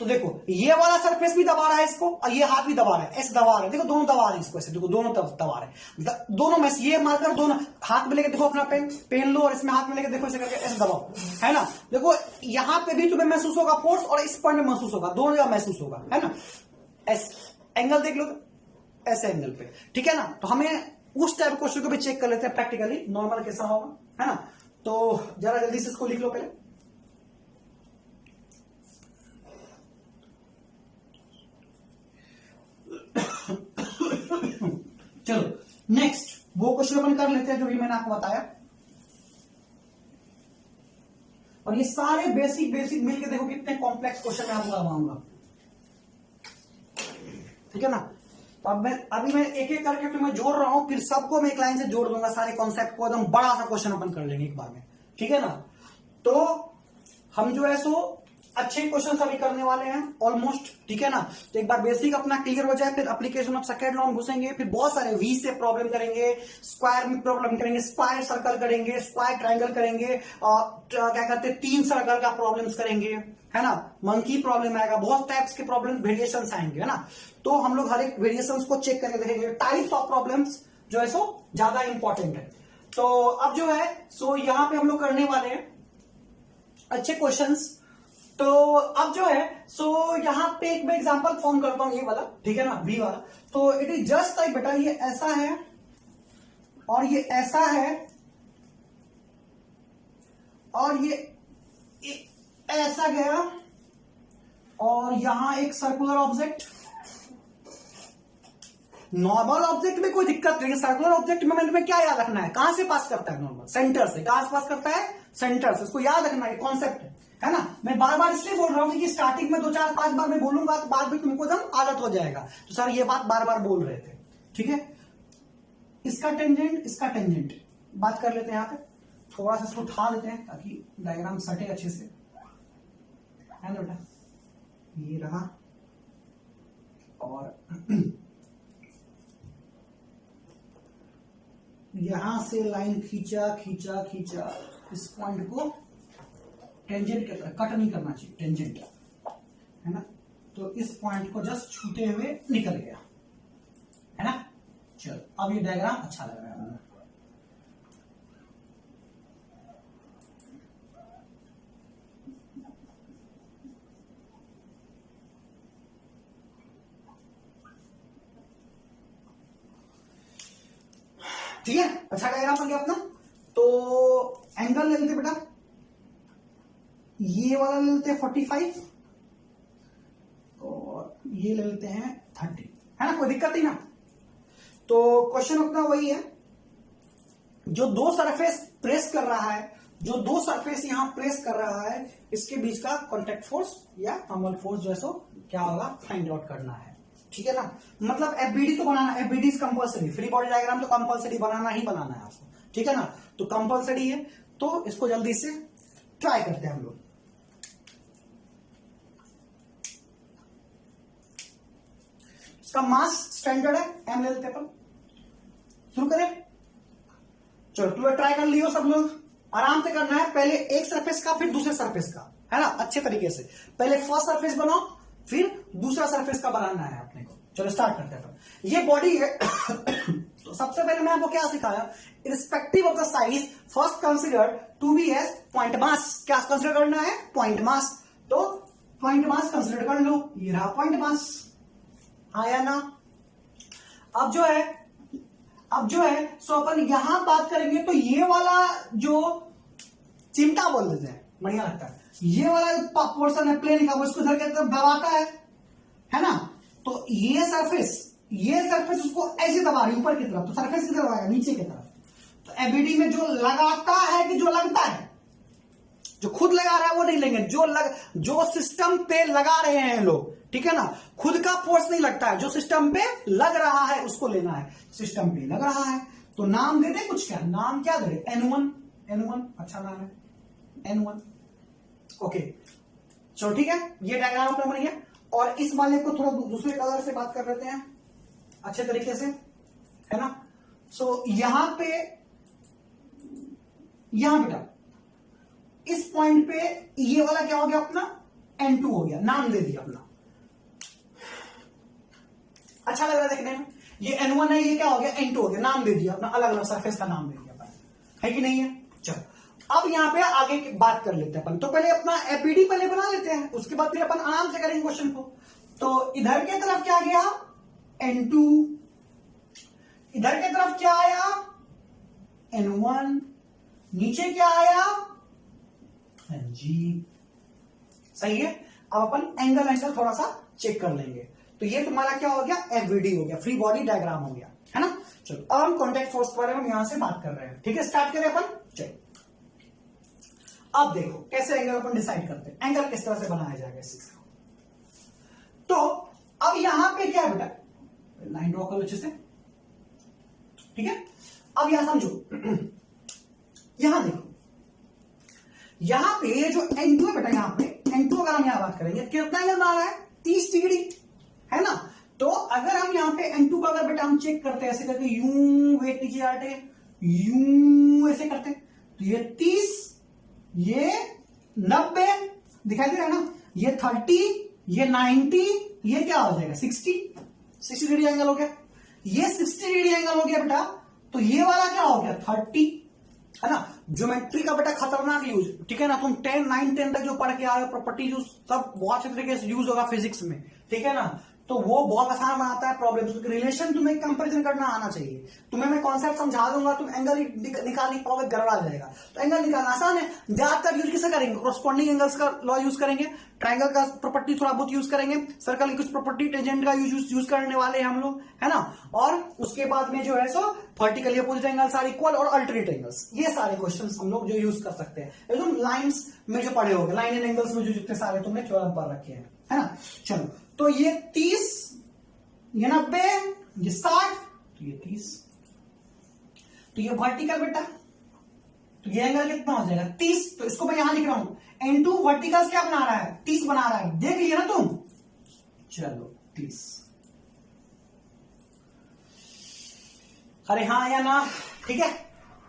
तो देखो ये वाला सरफेस भी दबा रहा है इसको और ये हाथ भी दबा रहा है, ऐसे दबा रहे हैं, देखो दोनों दबा रहे हैं इसको, ऐसे देखो दोनों तरफ दबा रहे हैं, दोनों में ये मारकर दोनों हाथ में लेके देखो अपना पेन पेन लो और इसमें हाथ में लेके देखो, ऐसे करके ऐसे दबाओ, है ना। देखो यहां पे भी तुम्हें महसूस होगा फोर्स और इस पॉइंट में महसूस होगा, दोनों जगह महसूस होगा, है ना। ऐसे एंगल देख लो, ऐसे एंगल पे, ठीक है ना। तो हमें उस टाइप क्वेश्चन को भी चेक कर लेते हैं प्रैक्टिकली, नॉर्मल कैसा होगा, है ना। तो जरा जल्दी से इसको लिख लो पहले। चलो नेक्स्ट वो क्वेश्चन अपन कर लेते हैं जो भी मैंने आपको बताया, और ये सारे बेसिक बेसिक मिलके देखो कितने कॉम्प्लेक्स क्वेश्चन मैं आपको करवाऊंगा, ठीक है ना। तो अब अभी मैं एक एक करके तुम्हें जोड़ रहा हूं, फिर सबको मैं एक लाइन से जोड़ दूंगा, सारे कॉन्सेप्ट को एकदम बड़ा सा क्वेश्चन अपन कर लेंगे एक बार में, ठीक है ना। तो हम जो है सो अच्छे क्वेश्चन अभी करने वाले हैं ऑलमोस्ट, ठीक है ना। तो एक बार बेसिक अपना क्लियर हो जाए, फिर एप्लीकेशन ऑफ सेकंड लॉ में घुसेंगे, फिर बहुत सारे वी से प्रॉब्लम करेंगे, स्क्वायर में प्रॉब्लम करेंगे, स्क्वायर सर्कल करेंगे, स्क्वायर ट्रायंगल करेंगे, और क्या कहते हैं तीन सर्कल का प्रॉब्लम्स करेंगे, है ना। मंकी प्रॉब्लम आएगा, बहुत टाइप्स के प्रॉब्लम वेरिएशंस आएंगे, है ना। तो हम लोग हर एक वेरिएशंस को चेक करके देखेंगे, टाइप्स ऑफ प्रॉब्लम्स जो है सो ज्यादा इंपॉर्टेंट है। तो अब जो है सो यहां पे हम लोग करने वाले हैं अच्छे क्वेश्चंस। तो अब जो है सो यहां पे एक मैं एग्जांपल फॉर्म करता हूं, ये वाला, ठीक है ना, वी वाला। तो इट इज जस्ट लाइक बेटा ये ऐसा है और ये ऐसा है और ये ऐसा गया, और यहां एक सर्कुलर ऑब्जेक्ट, नॉर्मल ऑब्जेक्ट में कोई दिक्कत नहीं है, सर्कुलर ऑब्जेक्ट में तुम्हें क्या याद रखना है, कहां से पास करता है नॉर्मल, सेंटर से। कहां से पास करता है, सेंटर से, इसको याद रखना है, कॉन्सेप्ट है ना। मैं बार बार इसलिए बोल रहा हूं कि स्टार्टिंग में 2 4 5 बार मैं बोलूंगा तो बाद में तुमको एकदम आदत हो जाएगा। तो सर ये बात बार बार बोल रहे थे, ठीक है। इसका टेंजेंट, इसका टेंजेंट बात कर लेते हैं, यहां पे थोड़ा सा इसको उठा लेते हैं ताकि डायग्राम सटे अच्छे से, है ना बेटा। ये रहा, और यहां से लाइन खींचा खींचा खींचा, इस पॉइंट को टेंजेंट की तरह कट नहीं करना चाहिए, टेंजेंट, है ना। तो इस पॉइंट को जस्ट छूते हुए निकल गया, है ना। चलो अब ये डायग्राम अच्छा लग रहा है। ठीक है, अच्छा डायग्राम बन गया अपना। तो एंगल ले लेते बेटा, ये वाला ले लेते हैं 45 और ये ले लेते हैं 30, है ना, कोई दिक्कत नहीं ना। तो क्वेश्चन अपना वही है, जो दो सरफेस प्रेस कर रहा है, जो दो सरफेस यहां प्रेस कर रहा है, इसके बीच का कॉन्टैक्ट फोर्स या थर्मल फोर्स जो है सो क्या होगा, फाइंड आउट करना है, ठीक है ना। मतलब एफबीडी तो बनाना, FBD is compulsory, free body diagram तो कंपल्सरी बनाना ही बनाना है आपको, ठीक है ना। तो कंपल्सरी है, तो इसको जल्दी से ट्राई करते हैं हम लोग। इसका मास स्टैंडर्ड है एम, ले लेते हैं, शुरू करें। चलो तुम्हें ट्राई कर लियो सब लोग, आराम से करना है, पहले एक सरफेस का फिर दूसरे सरफेस का, है ना, अच्छे तरीके से। पहले फर्स्ट सरफेस बनाओ फिर दूसरा सरफेस का बनाना है अपने को। चलो स्टार्ट करते हैं। ये बॉडी है तो सबसे पहले मैं आपको क्या सिखाया, irrespective of the size first consider to be as point mass. क्या कंसिडर करना है, पॉइंट मास। तो पॉइंट मास कंसिडर कर लो, ये रहा पॉइंट मास, आया ना। अब जो है सो अपन यहां बात करेंगे, तो ये वाला जो चिमटा बोल देते हैं, बढ़िया लगता है, ये वाला पोर्शन है प्लेन का, वो इसको इधर की तरफ दबाता है ना। तो ये सरफेस उसको ऐसे दबा रही है ऊपर की तरफ, तो सरफेस किधर दबाएगा, नीचे की तरफ। तो एबीडी में जो लगाता है कि जो लगता है, जो खुद लगा रहा है वो नहीं लेंगे, जो सिस्टम पे लगा रहे हैं लोग, ठीक है ना। खुद का फोर्स नहीं लगता है, जो सिस्टम पे लग रहा है उसको लेना है। सिस्टम पे लग रहा है तो नाम दे दे कुछ, क्या नाम क्या दे, N1, अच्छा नाम है N1, ओके। चलो ठीक है, ये डायग्राम अपना बन गया। और इस वाले को थोड़ा दूसरे कलर से बात कर लेते हैं अच्छे तरीके से, है ना। सो यहां बेटा इस पॉइंट पे ये वाला क्या हो गया अपना N2 हो गया, नाम दे दिया अपना। अच्छा लग रहा है देखने में, ये N1 है, ये क्या हो गया N2 हो गया, नाम दे दिया अपना, अलग अलग सरफेस का नाम दे दिया अपन, है कि नहीं है। चलो अब यहां पे आगे की बात कर लेते हैं अपन। तो पहले अपना एपीडी पहले बना लेते हैं, उसके बाद फिर अपन आराम से करेंगे क्वेश्चन को। तो इधर की तरफ क्या गया N2, इधर की तरफ क्या आया N1, नीचे क्या आया Ng। सही है। अब अपन एंगल थोड़ा सा चेक कर लेंगे। तो ये तुम्हारा क्या हो गया एफवीडी हो गया, फ्री बॉडी डायग्राम हो गया, है ना। चलो अब हम कॉन्टैक्ट फोर्स के बारे में यहां से बात कर रहे हैं, ठीक है। स्टार्ट करें अपन। चलो अब देखो कैसे एंगल अपन डिसाइड करते हैं, एंगल किस तरह से बनाया जाएगा इस चीज को। तो अब यहां पे क्या है बेटा, लाइन ड्रॉ करो अच्छे से, ठीक है। अब यहां समझो, यहां देखो, यहां पे जो N2 है बेटा, यहां पे N2 अगर हम यहां बात करेंगे कितना एंगल बना रहा है 30 डिग्री, है ना। तो अगर हम यहां पे N2 का अगर बेटा हम चेक करते हैं ऐसे करके, यूं वेट कीजिए आटे, यूं ऐसे करते, तो ये 30, ये 90 दिखाई दे रहा है ना, ये 30, ये 90, ये क्या हो जाएगा 60 डिग्री एंगल हो गया। ये 60 डिग्री एंगल हो गया बेटा। तो ये वाला क्या हो गया 30, है ना। ज्योमेट्री का बेटा खतरनाक यूज, ठीक है ना। तुम 10, 9, 10 तक जो पढ़ के आए हो, प्रॉपर्टी जो सब बहुत अच्छे तरीके से यूज होगा फिजिक्स में, ठीक है ना। तो वो बहुत आसान बनाता है प्रॉब्लम, क्योंकि रिलेशन तुम्हें कंपैरिजन करना आना चाहिए। तुम्हें मैं कॉन्सेप्ट समझा दूंगा, तुम एंगल निकाल नहीं पाओगे, गड़बड़ा जाएगा। तो एंगल निकालना आसान है। ज्यादातर यूज किसे करेंगे, कोरस्पॉन्डिंग एंगल्स का लॉ यूज करेंगे, ट्राइंगल का प्रॉपर्टी थोड़ा बहुत यूज करेंगे, सर्कल की कुछ प्रॉपर्टी, टेंजेंट का यूज करने वाले हैं हम लोग, है ना। और उसके बाद में जो है सो vertically opposite angles are equal और अल्टरनेट एंगल्स, ये सारे क्वेश्चंस हम लोग जो यूज कर सकते हैं एकदम लाइंस में जो पढ़े होंगे, लाइन एंड एंगल्स में जो जितने सारे तुमने थ्योरम पढ़ रखे हैं, है ना। चलो तो ये 30, ये 90, ये 60, तो ये 30, तो ये वर्टिकल बेटा, तो ये एंगल कितना हो जाएगा 30। तो इसको मैं यहां लिख रहा हूं, N2 वर्टिकल क्या बना रहा है 30 बना रहा है, देख लिया ना तुम। चलो 30, अरे हाँ या ना, ठीक है।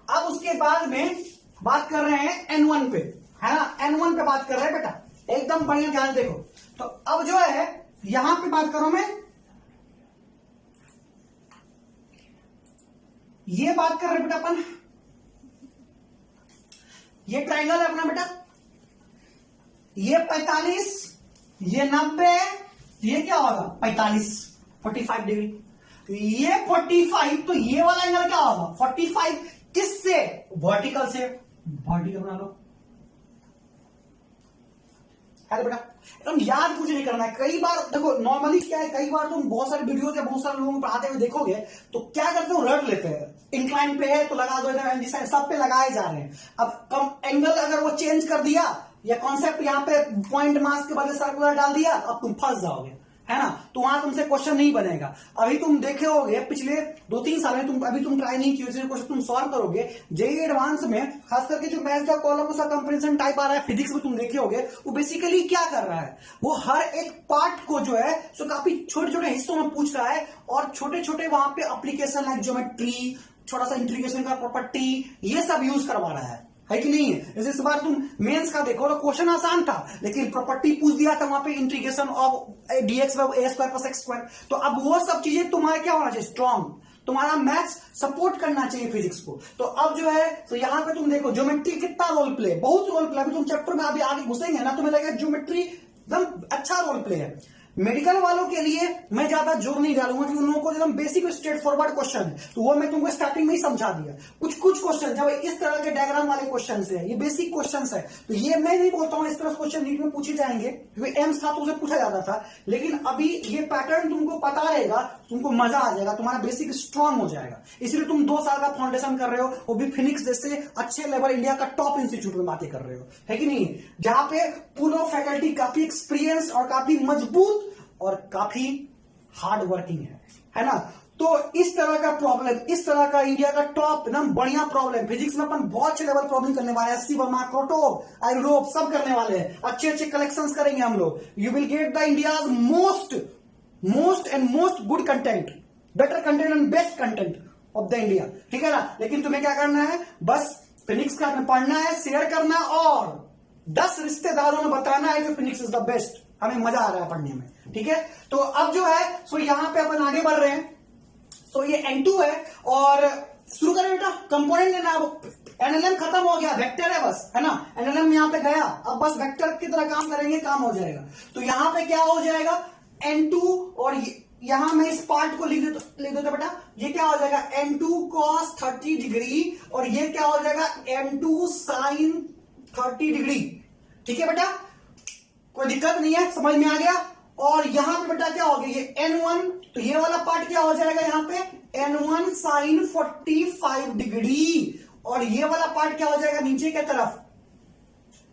अब उसके बाद में बात कर रहे हैं N1 पे, है ना। N1 पे बात कर रहे हैं बेटा, एकदम बढ़िया ध्यान देखो। तो अब जो है यहां पे बात करो, मैं ये बात कर रहे हैं बेटा अपन, ये ट्राइंगल है अपना बेटा, ये 45, ये 90, ये क्या होगा 45, 45 डिग्री, ये 45, तो ये वाला एंगल क्या होगा 45, किससे वर्टिकल से, वर्टिकल बना लो, है बेटा। एकदम याद कुछ नहीं करना है। कई बार देखो नॉर्मली क्या है, कई बार तुम बहुत सारे वीडियोस या बहुत सारे लोगों को पढ़ाते हुए देखोगे तो क्या करते हो, रट लेते हैं, इंक्लाइन पे है तो लगा दो इधर, सब पे लगाए जा रहे हैं। अब कम एंगल अगर वो चेंज कर दिया या कॉन्सेप्ट यहां पे पॉइंट मास के बदले सर्कुलर डाल दिया, अब तुम फंस जाओगे, है ना। तो वहां तुमसे क्वेश्चन नहीं बनेगा। अभी तुम देखे होगे पिछले 2-3 साल में, तुम ट्राई नहीं किए, क्वेश्चन तुम सॉल्व करोगे जेईई एडवांस में, खास करके जो मैथ्स का कॉलम का कंपैरिजन टाइप आ रहा है फिजिक्स में, तुम देखे होगे वो बेसिकली क्या कर रहा है, वो हर एक पार्ट को जो है सो काफी छोटे छोटे हिस्सों में पूछ रहा है, और छोटे छोटे वहां पे एप्लीकेशन लाइक ज्योमेट्री, छोटा सा इंटीग्रेशन का प्रॉपर्टी, ये सब यूज करवा रहा है कि नहीं है। जैसे इस बार तुम मेंस का देखो तो क्वेश्चन आसान था, लेकिन प्रॉपर्टी पूछ दिया था वहां पे, integration of DX A square plus X square. तो अब वो सब चीजें तुम्हारे क्या होना चाहिए, स्ट्रॉन्ग, तुम्हारा मैथ्स सपोर्ट करना चाहिए फिजिक्स को। तो अब जो है तो यहां पे तुम देखो ज्योमेट्री कितना रोल प्ले, बहुत रोल प्ले। अभी तुम चैप्टर में अभी आगे घुसेंगे ना, तुम्हें लगेगा ज्योमेट्री एकदम अच्छा रोल प्ले है। मेडिकल वालों के लिए मैं ज्यादा जोर नहीं डालूंगा, क्योंकि उन लोगों को एकदम बेसिक स्ट्रेट फॉरवर्ड क्वेश्चन है, तो वो मैं तुमको स्टार्टिंग में ही समझा दिया। कुछ क्वेश्चन जब इस तरह के डायग्राम वाले क्वेश्चन है, ये बेसिक क्वेश्चन है, तो ये मैं नहीं बोलता हूं इस तरह क्वेश्चन नीट में पूछे जाएंगे, क्योंकि एम्स था तो उसे पूछा जाता था, लेकिन अभी ये पैटर्न तुमको पता रहेगा, तुमको मजा आ जाएगा, तुम्हारा बेसिक स्ट्रांग हो जाएगा। इसलिए तुम 2 साल का फाउंडेशन कर रहे हो, वो भी फिनिक्स जैसे अच्छे लेवल, इंडिया का टॉप इंस्टीट्यूट में बातें कर रहे हो, है कि नहीं, जहां पे पूरा फैकल्टी काफी एक्सपीरियंस और काफी मजबूत और काफी हार्ड वर्किंग है ना। तो इस तरह का प्रॉब्लम, इस तरह का इंडिया का टॉप एकदम बढ़िया प्रॉब्लम, फिजिक्स में अपन बहुत अच्छे लेवल प्रॉब्लम करने वाले हैं, एससी वर्मा, क्रोटोव, आइरोप सब करने वाले हैं, अच्छे अच्छे कलेक्शंस करेंगे हम लोग। You will get the India's most and most good content, better content and best content of the India, ठीक है ना। लेकिन तुम्हें क्या करना है, बस फिनिक्स का पढ़ना है, शेयर करना है और 10 रिश्तेदारों में बताना है कि फिनिक्स इज द बेस्ट। हमें मजा आ रहा है पढ़ने में, ठीक है। तो अब जो है सो यहां पे अपन आगे बढ़ रहे हैं। तो ये N2 है और शुरू करें बेटा। कंपोनेंट लेना, एनएलएम खत्म हो गया, वेक्टर है बस, है ना। एनएलएम यहां पे गया, अब बस वेक्टर की तरह काम करेंगे, काम हो जाएगा। तो यहां पे क्या हो जाएगा, N2 और यहां मैं इस पार्ट को लिख देता बेटा। ये क्या हो जाएगा, N2 cos 30 डिग्री और ये क्या हो जाएगा, N2 sin 30 डिग्री। ठीक है बेटा, कोई दिक्कत नहीं है, समझ में आ गया। और यहां पे बेटा क्या हो गया, ये N1, तो ये वाला पार्ट क्या हो जाएगा यहां पे, N1 sin 45 डिग्री और ये वाला पार्ट क्या हो जाएगा नीचे की तरफ,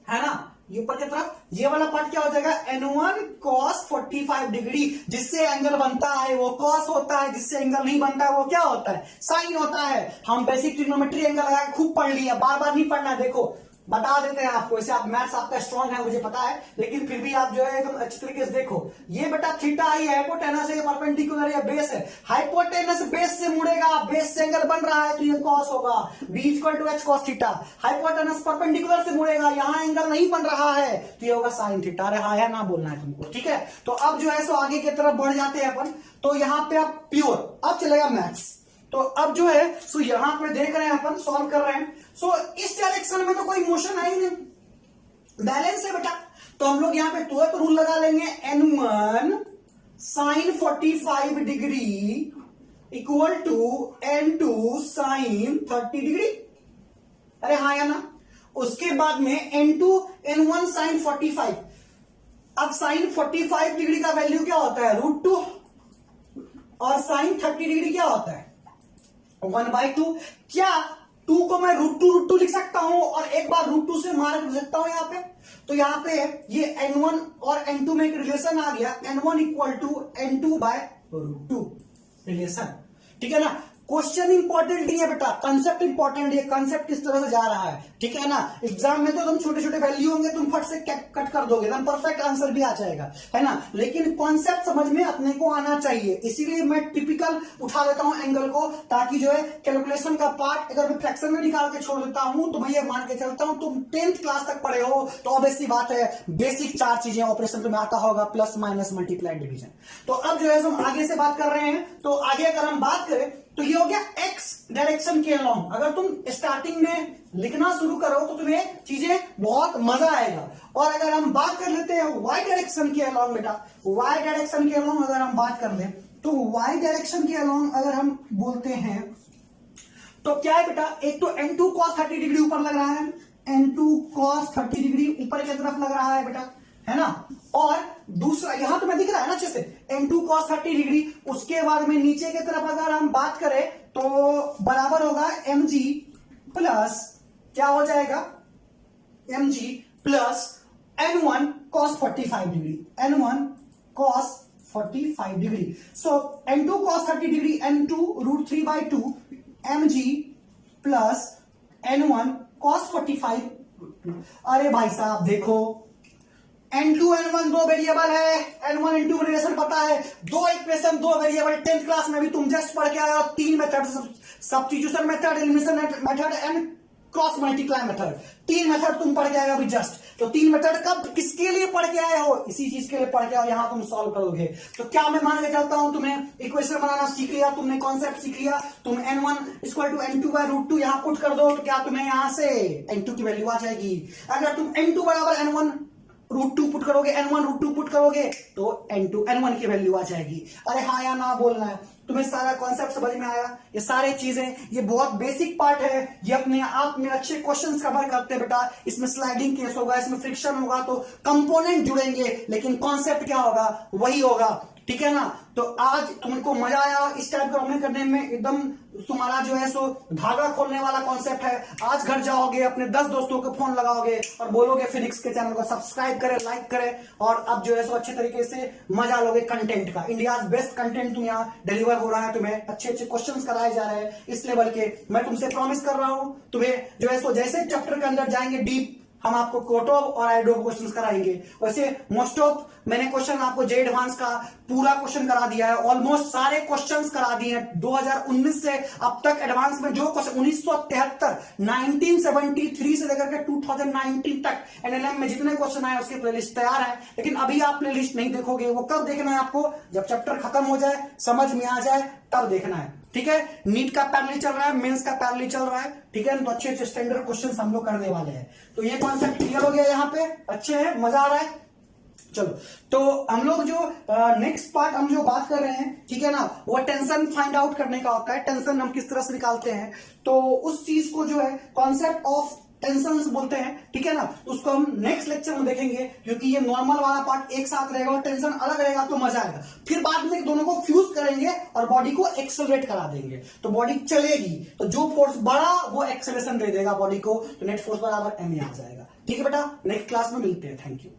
है ना, ये ऊपर की तरफ ये वाला पार्ट क्या हो जाएगा, N1 cos 45 डिग्री। जिससे एंगल बनता है वो cos होता है, जिससे एंगल नहीं बनता है वो क्या होता है, साइन होता है। हम बेसिक ट्रिग्नोमेट्री एंगल लगा के खूब पढ़ लिया, बार बार नहीं पढ़ना। देखो बता देते हैं आपको, ऐसे आप मैथ्स आपका स्ट्रांग है मुझे पता है, लेकिन फिर भी आप जो है एकदम अच्छी तरीके से देखो। ये बेटा थीटा आई हाइपोटेनस है, परपेंडिकुलर या बेस है। हाइपोटेनस बेस से मुड़ेगा, बेस से एंगल बन रहा है तो ये कॉस होगा, b = h cos theta. Hypotenuse perpendicular से मुड़ेगा, यहां एंगल नहीं बन रहा है तो ये होगा साइन थीटा। अरे हाँ है ना बोलना है तुमको, ठीक है। तो अब जो है सो आगे की तरफ बढ़ जाते हैं अपन। तो यहां पे आप प्योर, अब चलेगा मैथ्स। तो अब जो है सो यहां पे देख रहे हैं अपन, सॉल्व कर रहे हैं। सो इस डायरेक्शन में तो कोई मोशन है ही नहीं, बैलेंस है बेटा। तो हम लोग यहां पे तो रूल लगा लेंगे, N1 sin 45 degree equal to N2 sin 30 degree. अरे हाँ या ना। उसके बाद में N1 sin 45। अब sin 45 डिग्री का वैल्यू क्या होता है, √2 और sin 30 डिग्री क्या होता है 1/2। क्या 2 को मैं √2 लिख सकता हूं और एक बार √2 से मार्क लिख सकता हूं यहां पे। तो यहां पे ये N1 और N2 में एक रिलेशन आ गया, N1 = N2/√2 रिलेशन, ठीक है ना। क्वेश्चन इंपॉर्टेंट नहीं है बेटा, कंसेप्ट इंपॉर्टेंट है, कंसेप्ट किस तरह से जा रहा है, ठीक है ना। एग्जाम में तो तुम छोटे छोटे वैल्यू होंगे, तुम फट से कट कर दोगे, एकदम परफेक्ट आंसर भी आ जाएगा, है ना। लेकिन कॉन्सेप्ट समझ में अपने को आना चाहिए, इसीलिए मैं टिपिकल उठा देता हूं एंगल को, ताकि जो है कैलकुलेशन का पार्ट अगर मैं फ्रैक्शन में निकाल के छोड़ देता हूं तो मैं ये मान के चलता हूं तुम 10th क्लास तक पढ़े हो तो ऑब्वियसली बात है बेसिक 4 चीजें ऑपरेशन तुम्हें आता होगा, प्लस माइनस मल्टीप्लाई डिवीजन। तो अब जो है हम आगे से बात कर रहे हैं। तो आगे अगर हम बात करें तो ये हो गया एक्स डायरेक्शन के अलोंग। अगर तुम स्टार्टिंग में लिखना शुरू करो तो तुम्हें चीजें बहुत मजा आएगा। और अगर हम बात कर लेते हैं वाई डायरेक्शन के अलोंग बेटा, वाई डायरेक्शन के अलोंग अगर हम बात कर ले तो वाई डायरेक्शन के अलोंग अगर हम बोलते हैं तो क्या है बेटा, एक तो N2 cos 30 डिग्री ऊपर लग रहा है, N2 cos 30 डिग्री ऊपर की तरफ लग रहा है बेटा, है ना। और दूसरा यहां तो मैं दिख रहा है ना अच्छे से, N2 cos 30 डिग्री। उसके बाद में नीचे की तरफ अगर हम बात करें तो बराबर होगा mg प्लस क्या हो जाएगा, mg plus N1 cos 45 degree, N1 cos 45 degree. So N2 cos 30 degree, N2 √3/2 mg plus N1 cos 45। अरे भाई साहब देखो, N2 N1 दो वेरिएबल है, N1 N2 रिलेशन पता है, दो इक्वेशन दो वेरिएबल। 10th क्लास में भी तुम जस्ट पढ़ के आए हो 3 method, substitution method, elimination method and cross multiply method. 3 method तुम पढ़ के आए हो अभी जस्ट। तो 3 मेथड कब किसके लिए पढ़ के आए हो, इसी चीज के लिए पढ़ के आओ, यहां तुम सॉल्व करोगे। तो क्या मैं मान के चलता हूं तुम्हें इक्वेशन बनाना सीख लिया, तुमने कॉन्सेप्ट सीख लिया, तुम N1 = N2/√2 यहां पुट कर दो तो क्या तुम्हें यहां से N2 की वैल्यू आ जाएगी। अगर तुम N2 = N1 √2 पुट करोगे, N1 √2 पुट करोगे तो N2 N1 की वैल्यू आ जाएगी। अरे हाँ या ना बोलना है। तुम्हें सारा कॉन्सेप्ट समझ में आया, ये सारे चीजें, ये बहुत बेसिक पार्ट है, ये अपने आप में अच्छे क्वेश्चंस कवर करते हैं बेटा। इसमें स्लाइडिंग केस होगा, इसमें फ्रिक्शन होगा तो कंपोनेंट जुड़ेंगे, लेकिन कॉन्सेप्ट क्या होगा वही होगा, ठीक है ना। तो आज तुमको मजा आया इस टाइप का हमें करने में, एकदम तुम्हारा जो है सो धागा खोलने वाला कॉन्सेप्ट है। आज घर जाओगे अपने 10 दोस्तों को फोन लगाओगे और बोलोगे फिनिक्स के चैनल को सब्सक्राइब करें, लाइक करें, और अब जो है सो अच्छे तरीके से मजा लोगे कंटेंट का। इंडिया बेस्ट कंटेंट तुम यहाँ डिलीवर हो रहा है, तुम्हें अच्छे अच्छे क्वेश्चंस कराए जा रहे हैं इस लेवल के। मैं तुमसे प्रॉमिस कर रहा हूं, तुम्हें जो है सो जैसे चैप्टर के अंदर जाएंगे डीप हम आपको कोटोब और आइडोब क्वेश्चंस कराएंगे। वैसे मोस्ट ऑफ मैंने क्वेश्चन आपको जे एडवांस का पूरा क्वेश्चन करा दिया है, ऑलमोस्ट सारे क्वेश्चंस करा दिए हैं 2019 से अब तक। एडवांस में जो क्वेश्चन 1973 1973 से लेकर के 2019 तक एनएलएम में जितने क्वेश्चन आए उसकी प्लेलिस्ट तैयार है। लेकिन अभी आप प्लेलिस्ट नहीं देखोगे, वो कब देखना है आपको, जब चैप्टर खत्म हो जाए, समझ में आ जाए, तब देखना है। ठीक है, नीट का पैरेलल चल रहा है, मेंस का पैरेलल चल रहा है। ठीक है, तो अच्छे अच्छे स्टैंडर्ड क्वेश्चंस हम लोग करने वाले हैं। तो ये कॉन्सेप्ट क्लियर हो गया, यहाँ पे अच्छे हैं, मजा आ रहा है। चलो, तो हम लोग जो नेक्स्ट पार्ट हम जो बात कर रहे हैं, ठीक है ना, वो टेंशन फाइंड आउट करने का होता है। टेंशन हम किस तरह से निकालते हैं, तो उस चीज को जो है कॉन्सेप्ट ऑफ टेंशन बोलते हैं। ठीक है ना, उसको हम नेक्स्ट लेक्चर में देखेंगे, क्योंकि ये नॉर्मल वाला पार्ट एक साथ रहेगा और टेंशन अलग रहेगा, तो मजा आएगा। फिर बाद में दोनों को फ्यूज करेंगे और बॉडी को एक्सेलरेट करा देंगे, तो बॉडी चलेगी, तो जो फोर्स बढ़ा वो एक्सेलरेशन दे देगा बॉडी को, तो नेट फोर्स बराबर ma आ जाएगा। ठीक है बेटा, नेक्स्ट क्लास में मिलते हैं। Thank you.